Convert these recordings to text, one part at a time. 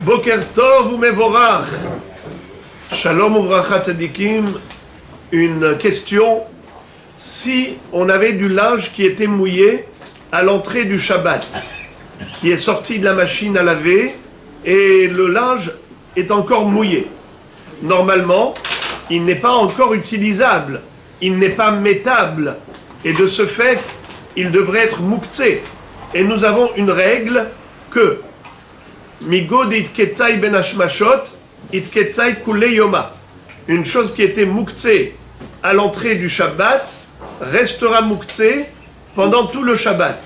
Boker Tov umevorach. Shalom uvracha tzadikim. Une question. Si on avait du linge qui était mouillé à l'entrée du Shabbat, qui est sorti de la machine à laver, et le linge est encore mouillé. Normalement, il n'est pas encore utilisable, il n'est pas mettable, et de ce fait, il devrait être mouktsé. Et nous avons une règle que Migod itketsai ben hashmashot, itketsai kule yoma. Une chose qui était mouktsé à l'entrée du Shabbat restera mouktsé pendant tout le Shabbat.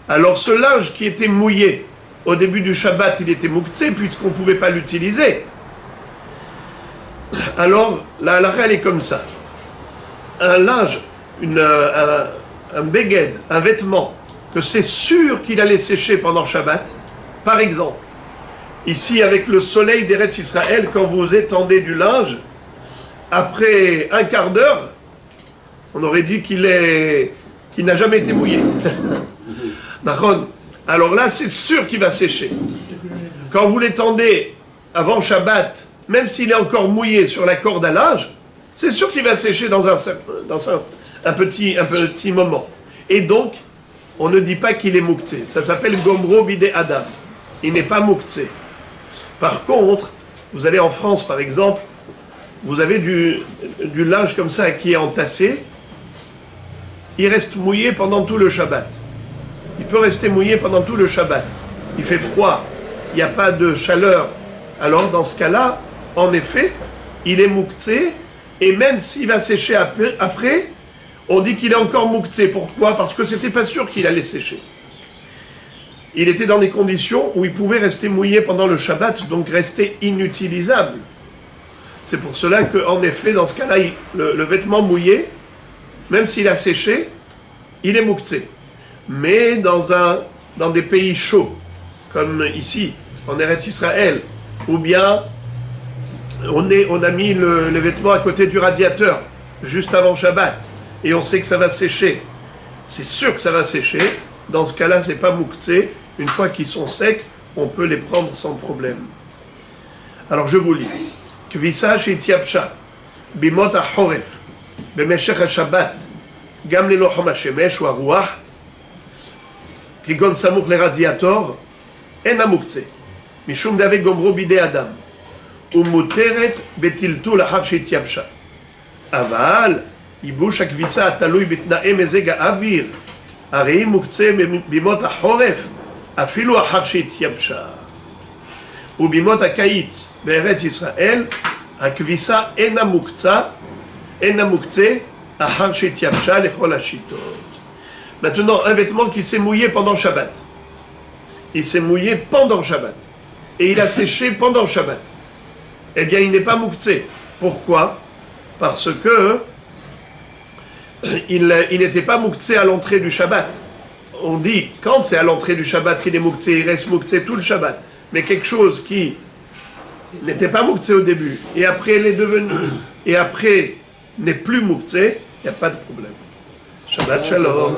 Alors ce linge qui était mouillé au début du Shabbat, il était mouktsé puisqu'on ne pouvait pas l'utiliser. Alors la halakha elle est comme ça. Un linge, un beged, un vêtement, que c'est sûr qu'il allait sécher pendant Shabbat. Par exemple, ici avec le soleil d'Eretz Israël, quand vous étendez du linge, après un quart d'heure, on aurait dit qu'il n'a jamais été mouillé. Alors là, c'est sûr qu'il va sécher. Quand vous l'étendez avant Shabbat, même s'il est encore mouillé sur la corde à linge, c'est sûr qu'il va sécher dans un petit moment. Et donc, on ne dit pas qu'il est mouktsé. Ça s'appelle Gomro Bidé Adam. Il n'est pas mouktsé. Par contre, vous allez en France par exemple, vous avez du linge comme ça qui est entassé, il reste mouillé pendant tout le Shabbat. Il peut rester mouillé pendant tout le Shabbat. Il fait froid, il n'y a pas de chaleur. Alors dans ce cas-là, en effet, il est mouktsé, et même s'il va sécher après, on dit qu'il est encore mouktsé. Pourquoi? Parce que c'était pas sûr qu'il allait sécher. Il était dans des conditions où il pouvait rester mouillé pendant le Shabbat, donc rester inutilisable. C'est pour cela qu'en effet, dans ce cas-là, le vêtement mouillé, même s'il a séché, il est mouktsé. Mais dans des pays chauds, comme ici, en Eretz Israël, ou bien on a mis le vêtement à côté du radiateur, juste avant Shabbat, et on sait que ça va sécher, c'est sûr que ça va sécher, dans ce cas-là, c'est pas mouktsé. Une fois qu'ils sont secs, on peut les prendre sans problème. Alors je vous lis. Kvisa shetiapsha bimot hachoref bemeshech hashabbat gam lelo chom hashemesh ou haruach kigon samuch leradiator en hamouktsé mishum davek gomro bidei adam umuteret betiltul achar shetiapsha aval yibush hakvisa atalui betnae mezeg ha'avir הרי אם מוקצה בימות החורף, אפילו אחר שהתייבשה. ובימות הקיץ בארץ ישראל, הכביסה אינה מוקצה אחר שהתייבשה לכל השיטות. Maintenant, un vêtement qui s'est mouillé pendant Shabbat. Il s'est mouillé pendant Shabbat. Et il a séché pendant Shabbat. Eh bien, il n'est pas mouktsé. Pourquoi? Parce que il n'était pas mouktsé à l'entrée du Shabbat. On dit, quand c'est à l'entrée du Shabbat qu'il est mouktsé, il reste mouktsé tout le Shabbat. Mais quelque chose qui n'était pas mouktsé au début, et après l'est devenu, et après n'est plus mouktsé, il n'y a pas de problème. Shabbat Shalom.